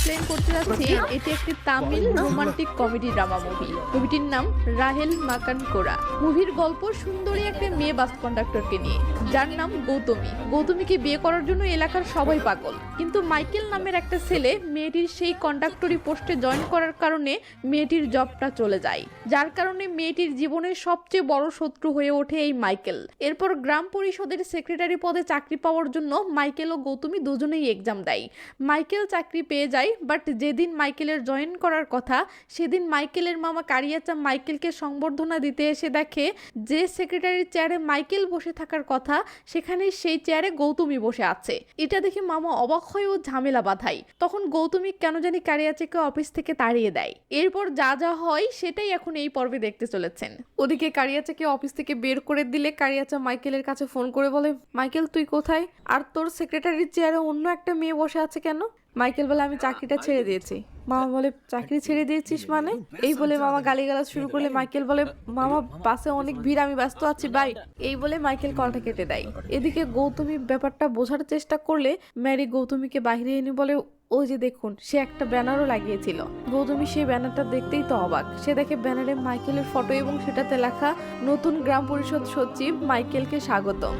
Explain করতে যাচ্ছি, এটি একটি Tamil romantic comedy drama movie. মুভিটির নাম রাহেল মাকান কোরা। মুভির গল্প সুন্দরী একটা মেয়ে বাস কন্ডাক্টরকে নিয়ে, যার নাম গৌতমী। গৌতমীকে বিয়ে করার জন্য এলাকার সবাই পাগল, কিন্তু মাইকেল নামের একটা ছেলে মেয়েটির সেই কন্ডাক্টরি পোস্টে জয়েন করার কারণে মেয়েটির জবটা চলে যায়, যার কারণে মেয়েটির জীবনের সবচেয়ে বড় শত্রু হয়ে ওঠে এই মাইকেল। এরপর গ্রাম পরিষদের সেক্রেটারি পদে চাকরি পাওয়ার জন্য মাইকেল ও গৌতমী দুজনেই এক্সাম দেয়। মাইকেল চাকরি পেয়ে যায়, বাট যেদিন মাইকেলের জয়েন করার কথা সেদিন মাইকেলের মামা কারিয়াচা মাইকেলকে সংবর্ধনা দিতে এসে দেখে যে সেক্রেটারির চেয়ারে মাইকেল বসে থাকার কথা সেখানে সেই চেয়ারে গৌতমী বসে আছে। এটা দেখে মামা অবাক হয়ে ও ঝামেলা বাঁধায়। তখন গৌতমী কেন জানি কারিয়াচাকে অফিস থেকে তাড়িয়ে দেয়। এরপর যা যা হয় সেটাই এখন এই পর্বে দেখতে চলেছেন। ওদিকে কারিয়াচাকে অফিস থেকে বের করে দিলে কারিয়াচা মাইকেলের কাছে ফোন করে বলে, মাইকেল তুই কোথায়? আর তোর সেক্রেটারির চেয়ারে অন্য একটা মেয়ে বসে আছে কেন? মাইকেল বলে, আমি চাকরিটা ছেড়ে দিয়েছি। মামা বলে, চাকরি ছেড়ে দিয়েছিস মানে? এই বলে মামা গালিগালাজ শুরু করলে মাইকেল বলে, মামা বাসে অনেক ভিড়, আমি ব্যস্ত আছি, বাই। এই বলে মাইকেল কলটা কেটে দেয়। এদিকে গৌতমী ব্যাপারটা বোঝার চেষ্টা করলে ম্যারি গৌতমীকে বাইরে এনে বলে, ওই যে দেখুন, সে একটা ব্যানারও লাগিয়েছিল। গৌতমী সেই ব্যানারটা দেখতেই তো অবাক। সে দেখে ব্যানারে মাইকেলের ফটো এবং সেটাতে লেখা, নতুন গ্রাম পরিষদ সচিব মাইকেলকে স্বাগতম।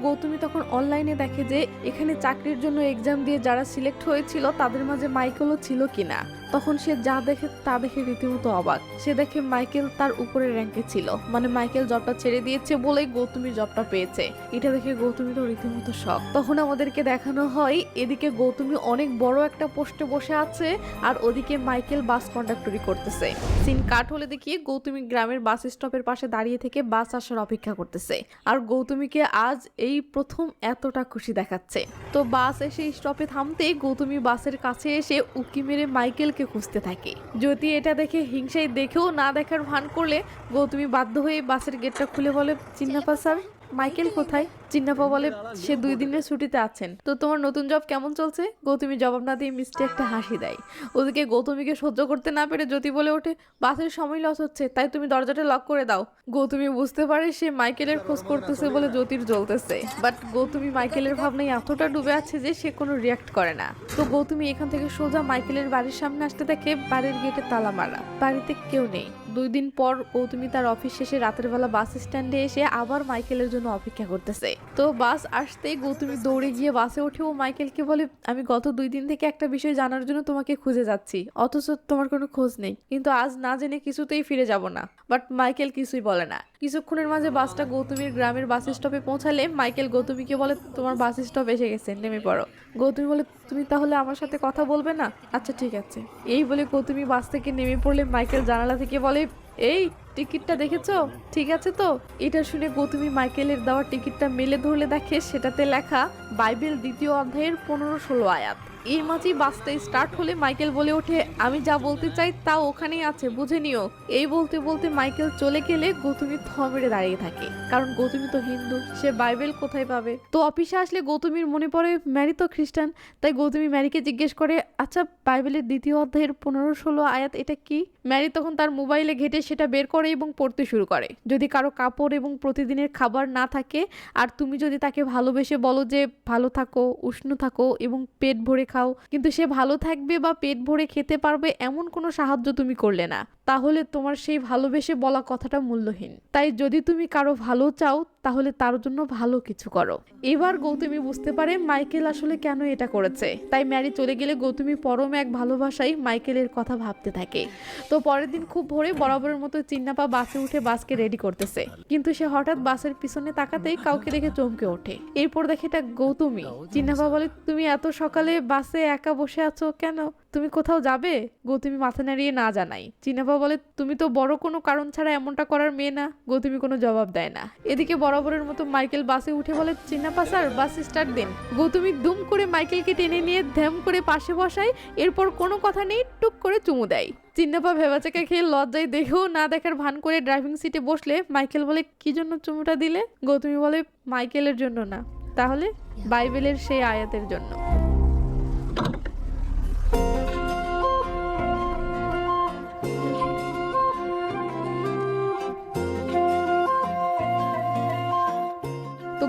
গৌতমী তখন অনলাইনে দেখে যে এখানে চাকরির জন্য এক্সাম দিয়ে যারা সিলেক্ট হয়েছিল তাদের মাঝে মাইকেলও ছিল কিনা। তখন সে যা দেখে তা দেখে রীতিমতো অবাক। সে দেখে মাইকেল তার উপরের র্যাঙ্কে ছিল, মানে মাইকেল জবটা ছেড়ে দিয়েছে বলেই গৌতমী জবটা পেয়েছে। এটা দেখে গৌতমী তো রীতিমতো শক। তখন আমাদেরকে দেখানো হয় এদিকে গৌতমী অনেক বড় একটা পোস্টে বসে আছে আর ওদিকে মাইকেল বাস কন্ডাক্টরি করতেছে। সিন কাট হলে দেখিয়ে গৌতমী গ্রামের বাস স্টপের পাশে দাঁড়িয়ে থেকে বাস আসার অপেক্ষা করতেছে। আর গৌতমীকে আজ এই প্রথম এতটা খুশি দেখাচ্ছে। তো বাস এসে স্টপে থামতেই গৌতমী বাসের কাছে এসে উকি মেরে মাইকেলকে খুঁজতে থাকে। যদি এটা দেখে হিংসায় দেখেও না দেখার ভান করলে গৌতমী বাধ্য হয়ে বাসের গেটটা খুলে বলে, চিন্নাপা স্যার, মাইকেল কোথায়? চিন্নাপা বলে, সে 2 দিনের ছুটিতে আছেন। তো তোমার নতুন জব কেমন চলছে? গৌতমী জবাব না দিয়ে মিষ্টি একটা হাসি দেয়। ওদিকে গৌতমীকে সহ্য করতে না পেরে জ্যোতি বলে ওঠে, বাসের সময় লস হচ্ছে, তাই তুমি দরজাটা লক করে দাও। গৌতমী বুঝতে পারে সে মাইকেলের খোঁজ করতেছে বলে জ্যোতির জ্বলতেছে, বাট গৌতমী মাইকেলের ভাবনায় এতটা ডুবে আছে যে সে কোনো রিয়াক্ট করে না। তো গৌতমী এখান থেকে সোজা মাইকেলের বাড়ির সামনে আসতে দেখে বাড়ির গেটে তালা মারা, বাড়িতে কেউ নেই। 2 দিন পর গৌতমী তার অফিস শেষে রাতের বেলা বাস স্ট্যান্ডে এসে আবার মাইকেলের জন্য অপেক্ষা করতেছে। তো বাস আসতেই গৌতমী দৌড়ে গিয়ে বাসে ওঠে ও মাইকেলকে বলে, আমি গত 2 দিন থেকে একটা বিষয় জানার জন্য তোমাকে খুঁজে যাচ্ছি, অথচ তোমার কোনো খোঁজ নেই, কিন্তু আজ না জেনে কিছুতেই ফিরে যাব না। বাট মাইকেল কিছুই বলে না। কিছুক্ষণের মাঝে বাসটা গৌতমীর গ্রামের বাস স্টপে পৌঁছালে মাইকেল গৌতমীকে বলে, তোমার বাস স্টপ এসে গেছে, নেমে পড়ো। গৌতমী বলে, তুমি তাহলে আমার সাথে কথা বলবে না? আচ্ছা ঠিক আছে। এই বলে গৌতমী বাস থেকে নেমে পড়লে মাইকেল জানালা থেকে বলে, এই টিকিটটা দেখেছো? ঠিক আছে তো? এটা শুনে গৌতমী মাইকেলের দেওয়া টিকিটটা মেলে ধরলে দেখে সেটাতে লেখা বাইবেল 2য় অধ্যায়ের 15-16 আয়াত। এই মাঝেই বাসটা স্টার্ট হলে মাইকেল বলে ওঠে, আমি যা বলতে চাই তা ওখানেই আছে, বুঝে নিও। এই বলতে বলতে মাইকেল চলে গেলে গৌতমী থ মেরে দাঁড়িয়ে থাকে, কারণ গৌতমী তো হিন্দু, সে বাইবেল কোথায় পাবে? তো অফিসে আসলে গৌতমীর মনে পড়ে ম্যারি তো খ্রিস্টান, তাই গৌতমী ম্যারিকে জিজ্ঞেস করে, আচ্ছা বাইবেলের 2য় অধ্যায়ের 15-16 আয়াত এটা কি? ম্যারি তখন তার মোবাইলে ঘেটে সেটা বের করে এবং পড়তে শুরু করে। যদি কারো কাপড় এবং প্রতিদিনের খাবার না থাকে আর তুমি যদি তাকে ভালোবেসে বলো যে ভালো থাকো, উষ্ণ থাকো এবং পেট ভরে খাও, কিন্তু সে ভালো থাকবে বা পেট ভরে খেতে পারবে এমন কোনো সাহায্য তুমি করলে না, তাহলে তোমার সেই ভালোবেসে বলা কথাটা মূল্যহীন। তাই যদি তুমি কারো ভালো চাও তাহলে তার জন্য ভালো কিছু করো। এবার গৌতমী বুঝতে পারে মাইকেল আসলে কেন এটা করেছে। তাই ম্যারি চলে গেলে গৌতমী পরম এক ভালোবাসায় মাইকেলের কথা ভাবতে থাকে। তো পরের দিন খুব ভোরে বরাবরের মতো চিন্নাপা বাসে উঠে বাসকে রেডি করতেছে, কিন্তু সে হঠাৎ বাসের পিছনে তাকাতেই কাউকে দেখে চমকে ওঠে। এরপর দেখে এটা গৌতমী। চিন্নাপা বলে, তুমি এত সকালে বাসে একা বসে আছো কেন? তুমি কোথাও যাবে? গৌতমী মাথা নাড়িয়ে না জানাই। চিন্নাপা বলে, তুমি তো বড় কোনো কারণ ছাড়া এমনটা করার মেয়ে না। গৌতমী কোনো জবাব দেয় না। এদিকে বরাবরের মতো মাইকেল বাসে উঠে বলে, চিন্নাপা স্যার বাস স্টার্ট দিন। গৌতমী দুম করে মাইকেলকে টেনে নিয়ে ধ্যাম করে পাশে বসায়। এরপর কোনো কথা নেই, টুক করে চুমু দেয়। চিন্নাপা ভেবাচাকা খেয়ে লজ্জায় দেখেও না দেখার ভান করে ড্রাইভিং সিটে বসলে মাইকেল বলে, কি জন্য চুমুটা দিলে? গৌতমী বলে, মাইকেলের জন্য না, তাহলে বাইবেলের সেই আয়াতের জন্য।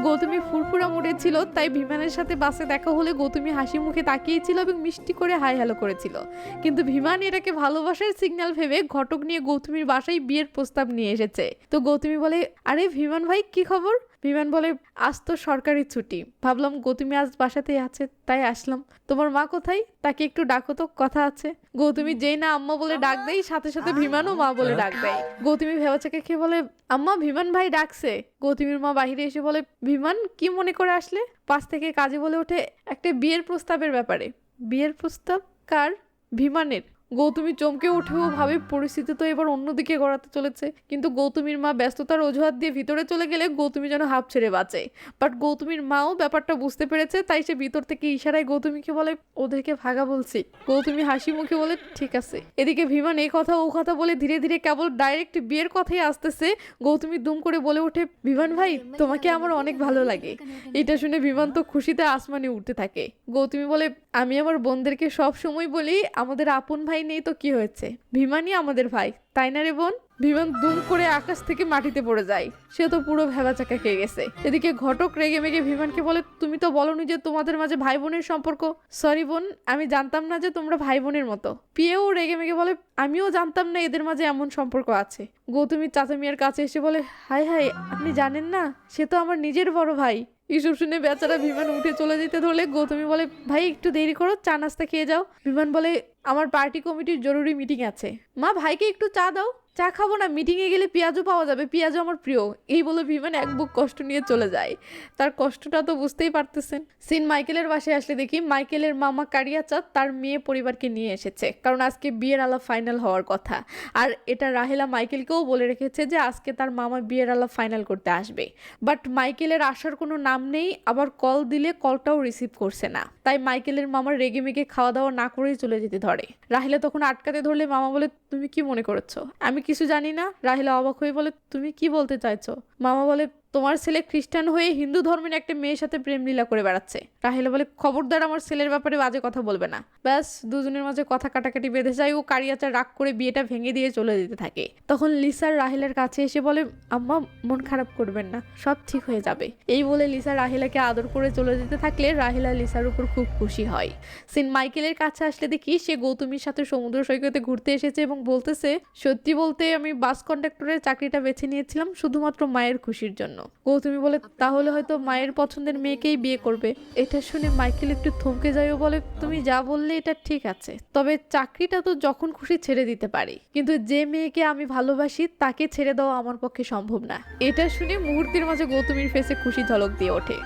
গৌতমী ফুরফুরা মুডে ছিল, তাই বিমানের সাথে বাসে দেখা হলে গৌতমী হাসি মুখে তাকিয়েছিল এবং মিষ্টি করে হাই হ্যালো করেছিল। কিন্তু বিমান এটাকে ভালোবাসার সিগন্যাল ভেবে ঘটক নিয়ে গৌতমীর বাসায় বিয়ের প্রস্তাব নিয়ে এসেছে। তো গৌতমী বলে, আরে বিমান ভাই কি খবর? বিমান বলে, আজ তো সরকারি ছুটি, ভাবলাম গৌতমী আজ বাসাতেই আছে তাই আসলাম। তোমার মা কোথায়? তাকে একটু ডাকো তো, কথা আছে। গৌতমী যেই না আম্মা বলে ডাক দেয়, সাথে সাথে বিমানও মা বলে ডাক দেয়। গৌতমী ভেবাচাকে খেয়ে বলে, আম্মা বিমান ভাই ডাকছে। গৌতমীর মা বাহিরে এসে বলে, বিমান কি মনে করে আসলে? পাশ থেকে কাজী বলে ওঠে, একটা বিয়ের প্রস্তাবের ব্যাপারে। বিয়ের প্রস্তাব? কার? বিমানের। গৌতমী চমকে উঠেও ভাবে পরিস্থিতি তো এবার অন্যদিকে গড়াতে চলেছে। কিন্তু গৌতমীর মা ব্যস্ততার অজুহাত দিয়ে ভিতরে চলে গেলে গৌতমী যেন হাঁপ ছেড়ে বাঁচে। বাট গৌতমীর মাও ব্যাপারটা বুঝতে পেরেছে, তাই সে ভিতর থেকে ইশারায় গৌতমীকে বলে, ওদেরকে ভাগা বলছি। গৌতমী হাসি মুখে বলে, ঠিক আছে। এদিকে বিমান এই কথা ও কথা বলে ধীরে ধীরে কেবল ডাইরেক্ট বিয়ের কথাই আসতেছে। গৌতমী দুম করে বলে ওঠে, বিমান ভাই তোমাকে আমার অনেক ভালো লাগে। এটা শুনে বিমান তো খুশিতে আসমানে উঠতে থাকে। গৌতমী বলে, আমি আমার বোনদেরকে সব সময় বলি আমাদের আপন ভাই নেই তো কি হয়েছে, বিমানই আমাদের ভাই, তাই না রে বোন? বিমান দুম করে আকাশ থেকে মাটিতে পড়ে যায়। সে তো পুরো ভেবাচাকা খেয়ে গেছে। এদিকে ঘটক রেগে মেগে বিমানকে বলে, তুমি তো বলনি যে তোমাদের মাঝে ভাই বোনের সম্পর্ক। সরি বোন, আমি জানতাম না যে তোমরা ভাই বোনের মতো। পিয়েও রেগে মেগে বলে, আমিও জানতাম না এদের মাঝে এমন সম্পর্ক আছে। গৌতমী চাচা মিয়ার কাছে এসে বলে, হাই হাই, আপনি জানেন না, সে তো আমার নিজের বড় ভাই। এসব শুনে বেচারা বিমান উঠে চলে যেতে ধরলে গৌতমী বলে, ভাই একটু দেরি করো, চা নাস্তা খেয়ে যাও। বিমান বলে, আমার পার্টি কমিটির জরুরি মিটিং আছে। মা ভাইকে একটু চা দাও। চা খাবো না, মিটিংয়ে গেলে পেঁয়াজও পাওয়া যাবে, পেঁয়াজও আমার প্রিয়। এই বলে বিমান এক বুক কষ্ট নিয়ে চলে যায়। তার কষ্টটা তো বুঝতেই পারতেছেন। সিন মাইকেলের বাসায় আসলে দেখি মাইকেলের মামা কারিয়া চাঁদ তার মেয়ে পরিবারকে নিয়ে এসেছে, কারণ আজকে বিয়ের আলাপ ফাইনাল হওয়ার কথা। আর এটা রাহেলা মাইকেলকেও বলে রেখেছে যে আজকে তার মামা বিয়ের আলাপ ফাইনাল করতে আসবে। বাট মাইকেলের আসার কোনো নাম নেই, আবার কল দিলে কলটাও রিসিভ করছে না। তাই মাইকেলের মামার রেগে মেগে খাওয়া দাওয়া না করেই চলে যেতে ধরে। রাহেলা তখন আটকাতে ধরলে মামা বলে, তুমি কি মনে করছো আমি কিছু জানি না? রাহেলা অবাক হয়ে বলে, তুমি কি বলতে চাইছো? মামা বলে, তোমার ছেলে খ্রিস্টান হয়ে হিন্দু ধর্মের একটা মেয়ের সাথে প্রেম লীলা করে বেড়াচ্ছে। রাহেলা বলে, খবরদার আমার ছেলের ব্যাপারে বাজে কথা বলবে না। ব্যাস দুজনের মাঝে কথা কাটাকাটি বেঁধে যায় ও কারিয়াচার রাগ করে বিয়েটা ভেঙে দিয়ে চলে যেতে থাকে। তখন লিসার রাহেলার কাছে এসে বলে, আম্মা মন খারাপ করবেন না, সব ঠিক হয়ে যাবে। এই বলে লিসা রাহেলাকে আদর করে চলে যেতে থাকলে রাহেলা লিসার উপর খুব খুশি হয়। সিন মাইকেলের কাছে আসলে দেখি সে গৌতমীর সাথে সমুদ্র সৈকতে ঘুরতে এসেছে এবং বলতেছে, সত্যি বলতে আমি বাস কন্ডাক্টরের চাকরিটা বেছে নিয়েছিলাম শুধুমাত্র মায়ের খুশির জন্য। গৌতমী বলে, তাহলে হয়তো মায়ের পছন্দের মেয়েকেই বিয়ে করবে। এটা শুনে মাইকেল একটু থমকে যায় ও বলে, তুমি যা বললে এটা ঠিক আছে, তবে চাকরিটা তো যখন খুশি ছেড়ে দিতে পারি, কিন্তু যে মেয়েকে আমি ভালোবাসি তাকে ছেড়ে দেওয়া আমার পক্ষে সম্ভব না। এটা শুনে মুহূর্তের মাঝে গৌতমীর ফেসে খুশি ঝলক দিয়ে ওঠে।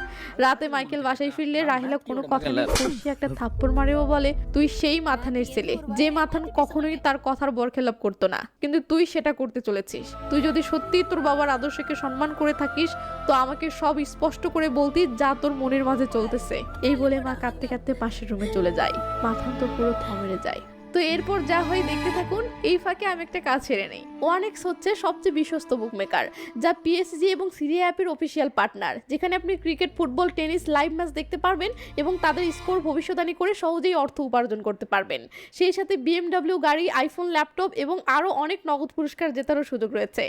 রাতে মাইকেল বাসায় ফিরলে রাহেলা কোনো কথা নেই খুশি একটা থাপ্পড় মারে ও বলে, তুই সেই মাথানের ছেলে যে মাথান কখনোই তার কথার বরখেলাপ করতো না, কিন্তু তুই সেটা করতে চলেছিস। তুই যদি সত্যি তোর বাবার আদর্শকে সম্মান করে থাকিস তো আমাকে সব স্পষ্ট করে বলতি যা তোর মনের মাঝে চলতেছে। এই বলে মা কাঁদতে কাঁদতে পাশের রুমে চলে যায়। মাথান তো পুরো থমরে যায়। তো এরপর যা হয় দেখতে থাকুন। এই ফাঁকে আমি একটা কাজ ছেড়ে নেই। ওয়ানেক্স হচ্ছে সবচেয়ে বিশ্বস্ত বুকমেকার, যা পিএসজি এবং সিরিয়া অ্যাপের অফিসিয়াল পার্টনার, যেখানে আপনি cricket, football, tennis live match দেখতে পারবেন এবং তাদের স্কোর ভবিষ্যদ্বাণী করে সহজেই অর্থ উপার্জন করতে পারবেন। সেই সাথে বিএমডব্লিউ গাড়ি, আইফোন, ল্যাপটপ এবং আরও অনেক নগদ পুরস্কার জেতারও সুযোগ রয়েছে।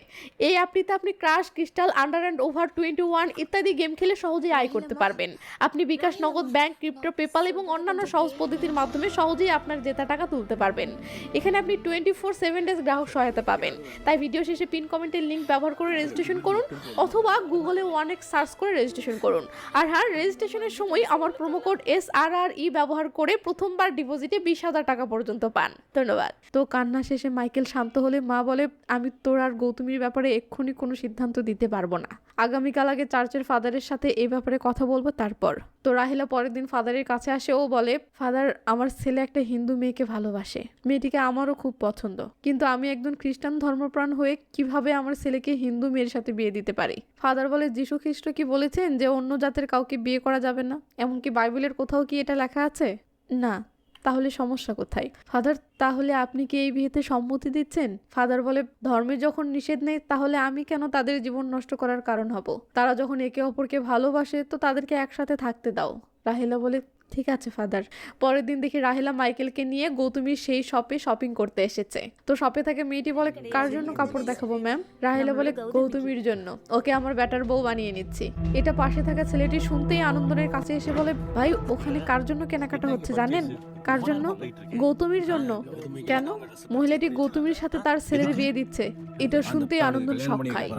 এই অ্যাপটিতে আপনি crash, crystal, under and over 21 ইত্যাদি গেম খেলে সহজেই আয় করতে পারবেন। আপনি বিকাশ, নগদ, ব্যাংক, ক্রিপ্টো, পেপাল এবং অন্যান্য সহজ পদ্ধতির মাধ্যমে সহজেই আপনার জেতা টাকা তুলতে পারবেন। এখানে আপনি 24/7 ডেজ গ্রাহক সহায়তা পাবেন। তাই ভিডিও শেষে পিন কমেন্টের লিংক ব্যবহার করে রেজিস্ট্রেশন করুন অথবা গুগলে ওয়ানেক্স সার্চ করে রেজিস্ট্রেশন করুন। আর হ্যাঁ, রেজিস্ট্রেশনের সময় আমার প্রোমো কোড SRRE ব্যবহার করে প্রথমবার ডিপোজিটে 20,000 টাকা পর্যন্ত পান। ধন্যবাদ। তো কান্না শেষে মাইকেল শান্ত হলে মা বলে, আমি তোর আর গৌতমীর ব্যাপারে এক্ষুনি কোনো সিদ্ধান্ত দিতে পারবো না। আগামীকাল আগে চার্চের ফাদারের সাথে এই ব্যাপারে কথা বলবো তারপর। তো রাহিলা পরের দিন ফাদারের কাছে আসে ও বলে, ফাদার আমার ছেলে একটা হিন্দু মেয়েকে ভালোবাসে, মেয়েটিকে আমারও খুব পছন্দ, কিন্তু আমি একজন খ্রিস্টান ধর্মপ্রাণ হয়ে কিভাবে আমার ছেলেকে হিন্দু মেয়ের সাথে বিয়ে দিতে পারি? ফাদার বলে, যীশু খ্রিস্ট কি বলেছেন যে অন্য জাতের কাউকে বিয়ে করা যাবে না? এমনকি বাইবেলের কোথাও কি এটা লেখা আছে? না। তাহলে সমস্যা কোথায়? ফাদার, তাহলে আপনি কি এই বিয়েতে সম্মতি দিচ্ছেন? ফাদার বলে, ধর্মে যখন নিষেধ নেই তাহলে আমি কেন তাদের জীবন নষ্ট করার কারণ হব? তারা যখন একে অপরকে ভালোবাসে তো তাদেরকে একসাথে থাকতে দাও। রাহেলা বলে, ঠিক আছে ফাদার। পরের দিন দেখি রাহেলা মাইকেলকে নিয়ে গৌতমীর সেই শপে শপিং করতে এসেছে। তো শপে থাকে মেয়েটি বলে, কার জন্য কাপড় দেখাবো ম্যাম? রাহেলা বলে, গৌতমীর জন্য, ওকে আমার ব্যাটার বউ বানিয়ে নিচ্ছি। এটা পাশে থাকা ছেলেটি শুনতেই আনন্দনের কাছে এসে বলে, ভাই ওখানে কার জন্য কেনাকাটা হচ্ছে জানেন? কার জন্য? গৌতমীর জন্য। কেন? মহিলাটি গৌতমীর সাথে তার ছেলের বিয়ে দিচ্ছে। এটা শুনতেই আনন্দন শক খায়।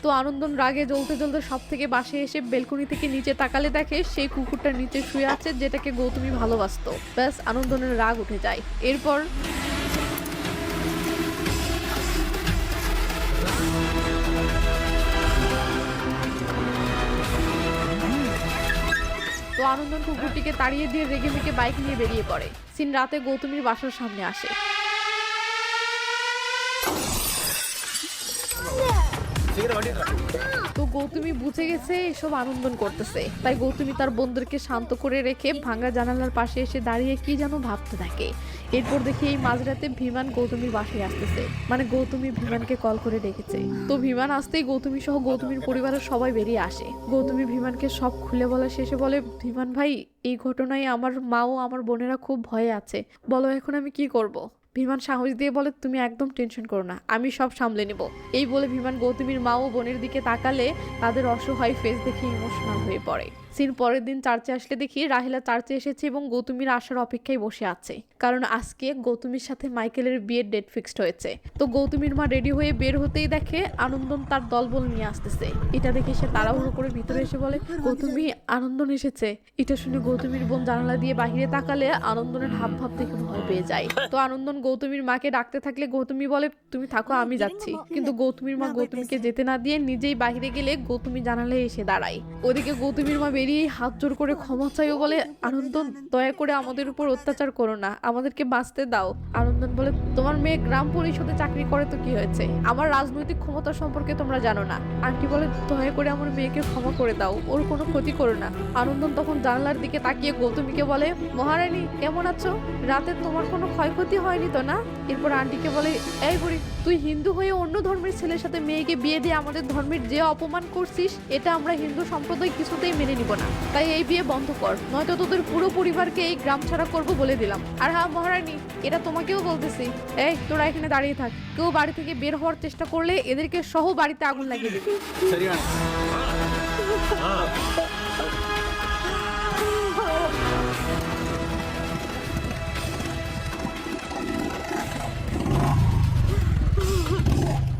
তো আনন্দন রাগে জ্বলতে জ্বলতে সব থেকে বাসে এসে বেলকনি থেকে নিচে তাকালে দেখে সেই কুকুরটার নিচে শুয়ে আছে, যেটাকে গৌতমী ভালোবাসতো। ব্যাস আনন্দনের রাগ উঠে যায়। এরপর তো আনন্দন কুকুরটিকে তাড়িয়ে দিয়ে রেগে মেগে বাইক নিয়ে বেরিয়ে পড়ে। সিন রাতে গৌতমীর বাসার সামনে আসে। তো গৌতমী বুঝে গেছে এসব আনন্দন করতেছে, তাই গৌতমী তার বন্ধুদেরকে শান্ত করে রেখে ভাঙা জানালার পাশে এসে দাঁড়িয়ে কি যেন ভাবতে থাকে। এরপর দেখি এই মাঝরাতে বিমান গৌতমীর বাসায় আসতেছে, মানে গৌতমী বিমানকে কল করে ডেকেছে। তো বিমান আসতেই গৌতমী সহ গৌতমীর পরিবারের সবাই বেরিয়ে আসে। গৌতমী বিমানকে সব খুলে বলা শেষে বলে, বিমান ভাই এই ঘটনায় আমার মা ও আমার বোনেরা খুব ভয়ে আছে, বলো এখন আমি কি করব? বিমান সাহস দিয়ে বলে, তুমি একদম টেনশন করো না, আমি সব সামলে নেব। এই বলে বিমান গৌতমীর মা ও বোনের দিকে তাকালে তাদের অসহায় ফেস দেখে ইমোশনাল হয়ে পড়ে। সিন পরের দিন চার্চে আসলে দেখি রাহেলা চার্চে এসেছে এবং গৌতমীর আসার অপেক্ষায় বসে আছে, কারণ আজকে গৌতমীর সাথে মাইকেলের বিয়ের ডেট ফিক্সড হয়েছে। তো গৌতমীর মা রেডি হয়ে বের হতেই দেখে আনন্দন তার দলবল নিয়ে আসতেছে। এটা দেখে সে তাড়াহুড়ো করে ভিতরে এসে বলে, গৌতমী আনন্দন এসেছে। এটা শুনে গৌতমীর বোন জানালা দিয়ে বাহিরে তাকালে আনন্দনের হাব ভাব দেখে ভয় পেয়ে যায়। তো আনন্দন গৌতমীর মাকে ডাকতে থাকলে গৌতমী বলে, তুমি থাকো আমি যাচ্ছি। কিন্তু গৌতমীর মা গৌতমীকে যেতে না দিয়ে নিজেই বাহিরে গেলে গৌতমী জানালায় এসে দাঁড়ায়। ওদিকে গৌতমীর মা বেরিয়ে হাত জোর করে ক্ষমা চাইও বলে, আনন্দন দয়া করে আমাদের উপর অত্যাচার করো না, আমাদেরকে বাঁচতে দাও। আনন্দন বলে, তোমার মেয়ে গ্রাম পরিষদে চাকরি করে তো কি হয়েছে, আমার রাজনৈতিক ক্ষমতা সম্পর্কে তোমরা জানো না। আন্টি বলে, দয়া করে আমার মেয়েকে ক্ষমা করে দাও, ওর কোনো ক্ষতি করো না। আনন্দন তখন জানলার দিকে তাকিয়ে গৌতমীকে বলে, মহারানী কেমন আছো? রাতে তোমার কোনো ক্ষয়ক্ষতি হয়নি তো না? এরপর আন্টিকে বলে, এই বুড়ি তুই হিন্দু হয়ে অন্য ধর্মের ছেলের সাথে মেয়েকে বিয়ে দিয়ে আমাদের ধর্মের যে অপমান করছিস, এটা আমরা হিন্দু সম্প্রদায় কিছুতেই মেনে নিব না। তাই এই বিয়ে বন্ধ কর, নয়তো তোদের পুরো পরিবারকে এই গ্রাম ছাড়া করবো বলে দিলাম। আর হ্যাঁ মহারানী, এটা তোমাকেও বলতেছি, এই তোরা এখানে দাঁড়িয়ে থাক, কেউ বাড়ি থেকে বের হওয়ার চেষ্টা করলে এদেরকে সহ বাড়িতে আগুন লাগিয়ে দিবি।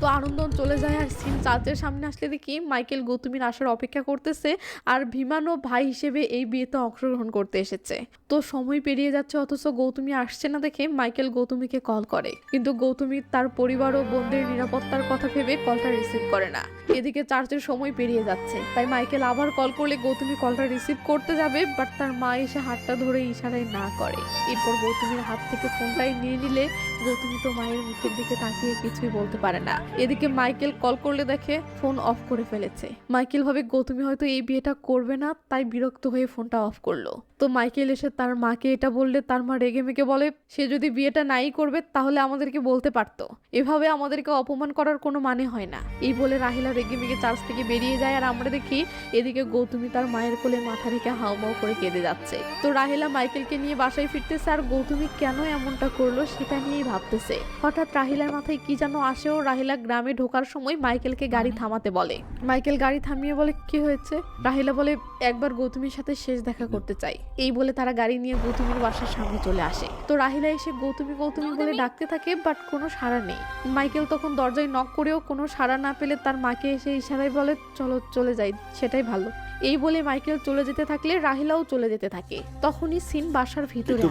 তো আনন্দন চলে যায় আর সিন চার্চের সামনে আসলে দেখি মাইকেল গৌতমীর আসার অপেক্ষা করতেছে, আর ভীমানও ভাই হিসেবে এই বিয়েতে অংশগ্রহণ করতে এসেছে। তো সময় পেরিয়ে যাচ্ছে অথচ গৌতমী আসছে না দেখে মাইকেল গৌতমীকে কল করে, কিন্তু গৌতমী তার পরিবার ও বোনদের নিরাপত্তার কথা ভেবে কলটা রিসিভ করে না। এদিকে চার্চের সময় পেরিয়ে যাচ্ছে, তাই মাইকেল আবার কল করলে গৌতমী কলটা রিসিভ করতে যাবে, বাট তার মা এসে হাতটা ধরে ইশারায় না করে। এরপর গৌতমীর হাত থেকে ফোনটাই নিয়ে নিলে গৌতমী তো মায়ের মুখের দিকে তাকিয়ে কিছুই বলতে পারে না। এদিকে মাইকেল কল করলে দেখে ফোন অফ করে ফেলেছে। মাইকেল ভাবে গৌতমী হয়তো এই বিয়েটা করবে না, তাই বিরক্ত হয়ে ফোনটা অফ করলো। তো মাইকেল এসে তার মাকে এটা বললে তার মা রেগে মেগে বলে, সে যদি বিয়েটা নাই করবে তাহলে আমাদেরকে বলতে পারতো, এভাবে আমাদেরকে অপমান করার কোনো মানে হয় না। এই বলে রাহিলা রেগে মেগে চার্চ থেকে বেরিয়ে যায়, আর আমরা দেখি এদিকে গৌতমী তার মায়ের কোলে মাথা রেখে হাউমাউ করে কেঁদে যাচ্ছে। তো রাহিলা মাইকেলকে নিয়ে বাসায় ফিরতেছে, আর গৌতমী কেন এমনটা করলো সেটা নিয়েই ভাবতেছে। হঠাৎ রাহিলার মাথায় কি যেন আসে, ও রাহিলা গ্রামে ঢোকার সময় মাইকেলকে গাড়ি থামাতে বলে। মাইকেল গাড়ি থামিয়ে বলে, কি হয়েছে? রাহিলা বলে, একবার গৌতমীর সাথে শেষ দেখা করতে চাই। এই বলে তারা গাড়ি নিয়ে গৌতমীর বাসার সামনে চলে আসে। তো রাহিলা এসে গৌতমী গৌতমী বলে ডাকতে থাকে, বাট কোনো সাড়া নেই। মাইকেল তখন দরজায় নক করেও কোনো সাড়া না পেলে তার মাকে এসে ইশারায় বলে, চলো চলে যাই, সেটাই ভালো। এই বলে মাইকেল চলে যেতে থাকলে রাহিলাও চলে যেতে থাকে। তখনই সিন বাসার ভিতরে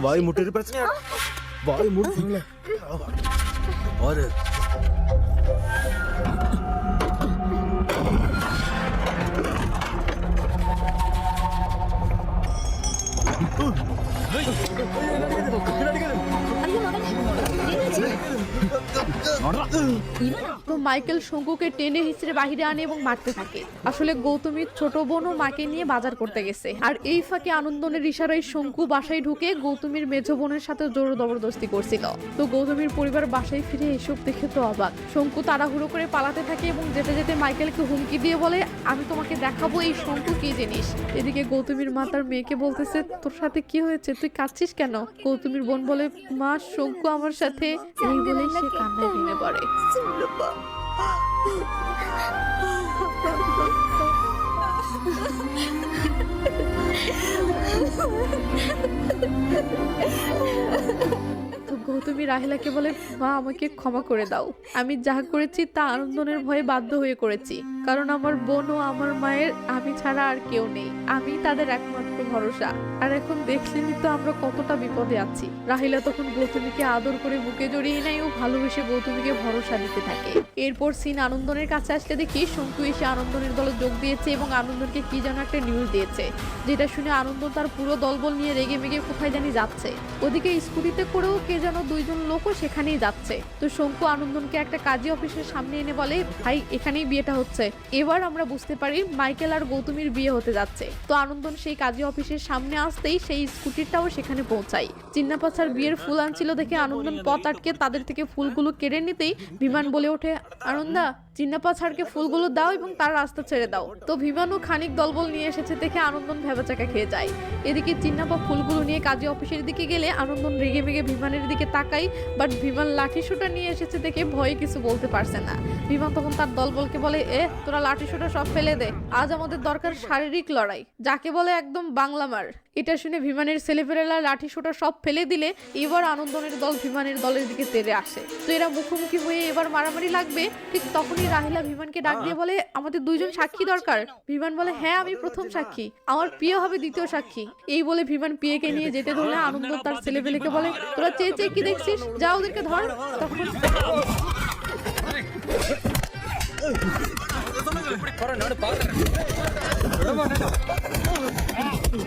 তো মাইকেল শঙ্কুকে টেনে হিচড়ে বাহিরে আনে এবং মারতে থাকে। আসলে গৌতমীর ছোট বোন ও মাকে নিয়ে বাজার করতে গেছে, আর এই ফাঁকে আনন্দনের ইশারায় শঙ্কু বাসায় ঢুকে গৌতমীর মেজ বোনের সাথে জোর জবরদস্তি করছিল। তো গৌতমীর পরিবার বাসায় ফিরে এসব দেখে তো অবাক। শঙ্কু তাড়াহুড়ো করে পালাতে থাকে এবং যেতে যেতে মাইকেলকে হুমকি দিয়ে বলে, আমি তোমাকে দেখাবো এই শঙ্কু কি জিনিস। এদিকে গৌতমীর মা তার মেয়েকে বলতেছে, তোর সাথে কি হয়েছে, তুই কাঁদছিস কেন? গৌতমীর বোন বলে, মা শঙ্কু আমার সাথে। এই বলে সে কান্নায় ভেঙে পড়ে। তো গৌতমী রাহিলাকে বলে, মা আমাকে ক্ষমা করে দাও, আমি যা করেছি তা আনন্দনের ভয়ে বাধ্য হয়ে করেছি, কারণ আমার বোন ও আমার মায়ের আমি ছাড়া আর কেউ নেই, আমি তাদের একমাত্র ভরসা। আর এখন দেখলেনি তো আমরা কতটা বিপদে আছি। রাহিলা তখন গৌতমীকে আদর করে বুকে জড়িয়ে নেয় ও ভালোবেসে গৌতমীকে ভরসা দিতে থাকে। এরপর সিন আনন্দনের কাছে আসলে দেখি শঙ্কু এসে আনন্দনের দলে যোগ দিয়েছে এবং আনন্দনকে কি যেন একটা নিউজ দিয়েছে, যেটা শুনে আনন্দন তার পুরো দলবল নিয়ে রেগে মেগে কোথায় জানি যাচ্ছে। ওদিকে স্কুটিতে করেও কে যেন দুইজন লোকও সেখানেই যাচ্ছে। তো শঙ্কু আনন্দনকে একটা কাজী অফিসের সামনে এনে বলে, ভাই এখানেই বিয়েটা হচ্ছে। এবার আমরা বুঝতে পারি মাইকেল আর গৌতমীর বিয়ে হতে যাচ্ছে। তো আনন্দন সেই কাজী অফিসের সামনে আসতেই সেই স্কুটিটাও সেখানে পৌঁছায়। চিন্নাপাছার বিয়ের ফুল আনছিল দেখে আনন্দন পথ আটকে তাদের থেকে ফুলগুলো কেড়ে নিতেই বিমান বলে ওঠে, আনন্দা চিন্নাপাছাড়কে ফুলগুলো দাও এবং তার রাস্তা ছেড়ে দাও। তো বিমানও খানিক দলবল নিয়ে এসেছে দেখে আনন্দন ভেবাচাকা খেয়ে যায়। এদিকে চিন্নাপা ফুলগুলো নিয়ে কাজী অফিসের দিকে গেলে আনন্দন রেগে মেগে বিমানের দিকে তাকাই, বাট বিমান লাঠি সোটা নিয়ে এসেছে দেখে ভয়ে কিছু বলতে পারছে না। বিমান তখন তার দলবলকে বলে, তোরা লাঠি সোটা সব ফেলে দে, আজ আমাদের দরকার শারীরিক লড়াই, যাকে বলে একদম বাংলা মার। এটা শুনে বিমানের ছেলেপেলেরা লাঠি সোটা সব ফেলে দিলে এবার আনন্দনের দল বিমানের দলের দিকে তেড়ে আসে। তো এরা মুখোমুখি হয়ে এবার মারামারি লাগবে। ঠিক তখনই রাহিলা বিমানকে ডাক দিয়ে বলে, আমাদের দুইজন সাক্ষী দরকার। বিমান বলে, হ্যাঁ আমি প্রথম সাক্ষী, আমার প্রিয় হবে দ্বিতীয় সাক্ষী। এই বলে বিমান পিয়েকে নিয়ে যেতে ধরলে আনন্দ তার ছেলেপেলেকে বলে, তোরা চেয়ে চেয়ে কি দেখছিস, যা ওদেরকে ধর। তখন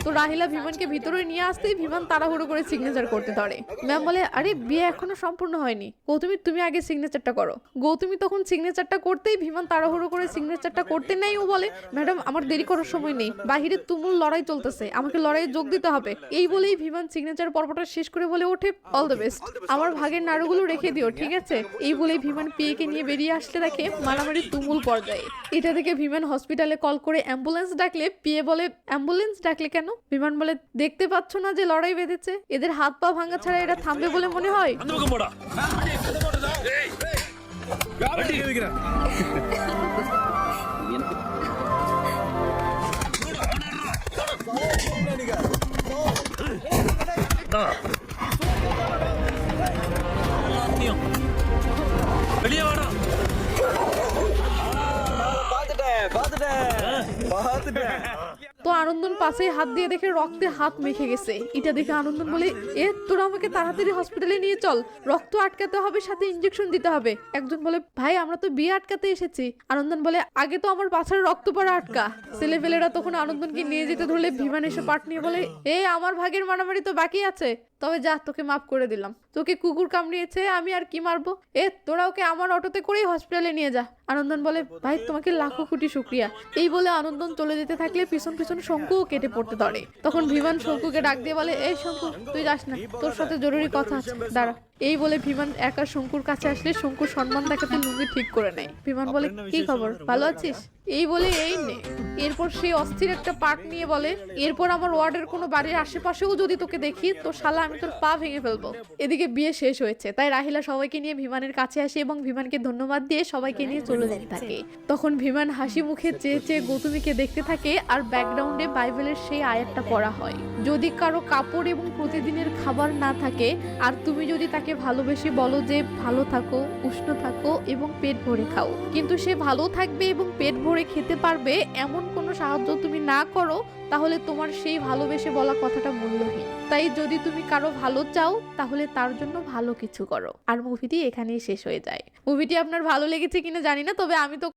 তো রাহিলা বিমানকে ভিতরে নিয়ে আসতেই বিমান তাড়াহুড়ো করে সিগনেচার করতে ধরে। ম্যাম বলে, আরে বিয়ে এখনো সম্পূর্ণ হয়নি, গৌতমী তুমি আগে সিগনেচারটা করো। গৌতমী তখন সিগনেচারটা করতেই বিমান তাড়াহুড়ো করে সিগনেচারটা করতে নেই। ও বলে, ম্যাডাম আমার দেরি করার সময় নেই, বাহিরে তুমুল লড়াই চলতেছে, আমাকে লড়াইয়ে যোগ দিতে হবে। এই বলেই বিমান সিগনেচার পর্বটা শেষ করে বলে ওঠে, অল দ্য বেস্ট, আমার ভাগের নাড়ুগুলো রেখে দিও, ঠিক আছে? এই বলেই বিমান পিয়েকে নিয়ে বেরিয়ে আসতে দেখে মারামারি তুমুল পর্যায়ে। এটা দেখে বিমান হসপিটালে কল করে অ্যাম্বুলেন্স ডাকলে পিয়ে বলে, অ্যাম্বুলেন্স ডাকলে কেন? বিমান বলে, দেখতে পাচ্ছ না যে লড়াই বেঁধেছে, এদের হাত পা ভাঙা ছাড়া এরা থামবে বলে মনে হয়? তো আনন্দন পাশে হাত দিয়ে দেখে রক্তে হাত মেখে গেছে। এটা দেখে আনন্দন বলে, তোরা আমাকে তাড়াতাড়ি হসপিটালে নিয়ে চল, রক্ত আটকাতে হবে, সাথে ইনজেকশন দিতে হবে। একজন বলে, ভাই আমরা তো বিয়ে আটকাতে এসেছি। আনন্দন বলে, আগে তো আমার পাছার রক্ত পড়া আটকা। ছেলেপেলেরা তখন আনন্দনকে নিয়ে যেতে ধরলে বিমান এসে পাট নিয়ে বলে, আমার ভাগের মারামারি তো বাকি আছে, তবে যা তোকে মাফ করে দিলাম, তোকে কুকুর কামড়িয়েছে, আমি আর কি মারবো, তোরা ওকে আমার অটোতে করেই হসপিটালে নিয়ে যা। আনন্দন বলে, ভাই তোমাকে লাখো কোটি শুক্রিয়া। এই বলে আনন্দন চলে যেতে থাকলে পিছন পিছন শঙ্কুও কেটে পড়তে ধরে। তখন বিমান শঙ্কুকে ডাক দিয়ে বলে, শঙ্কু তুই যাস না, তোর সাথে জরুরি কথা আছে, দাঁড়া। এই বলে বিমান একা শঙ্কুর কাছে আসলে শঙ্কুর সম্মান দেখাতে লুঙ্গি ঠিক করে নেয়। বিমান বলে, কি খবর, ভালো আছিস? এই বলে এই নে। এরপর সে অস্থির একটা পার্ট নিয়ে বলে, এরপর আমার ওয়ার্ডের কোনো বাড়ির আশেপাশেও যদি তোকে দেখি তো শালা আমি তোর পা ভেঙে ফেলবো। এদিকে বিয়ে শেষ হয়েছে, তাই রাহিলা সবাইকে নিয়ে বিমানের কাছে আসে এবং বিমানকে ধন্যবাদ দিয়ে সবাইকে নিয়ে চলে যেতে থাকে। তখন বিমান হাসি মুখে চেয়ে চেয়ে গৌতমীকে দেখতে থাকে আর ব্যাকগ্রাউন্ডে বাইবেলের সেই আয়াতটা পড়া হয়, যদি কারো কাপড় এবং প্রতিদিনের খাবার না থাকে আর তুমি যদি তাকে ভালোবেসে বলো যে ভালো থাকো, উষ্ণ থাকো এবং পেট ভরে খাও, কিন্তু সে ভালো থাকবে এবং পেট ভরে খেতে পারবে এমন কোনো সাহায্য তুমি না করো, তাহলে তোমার সেই ভালোবেসে বলা কথাটা মূল্যহীন। তাই যদি তুমি কারো ভালো চাও তাহলে তার জন্য ভালো কিছু করো। আর মুভিটি এখানেই শেষ হয়ে যায়। মুভিটি আপনার ভালো লেগেছে কিনা জানি না, তবে আমি তো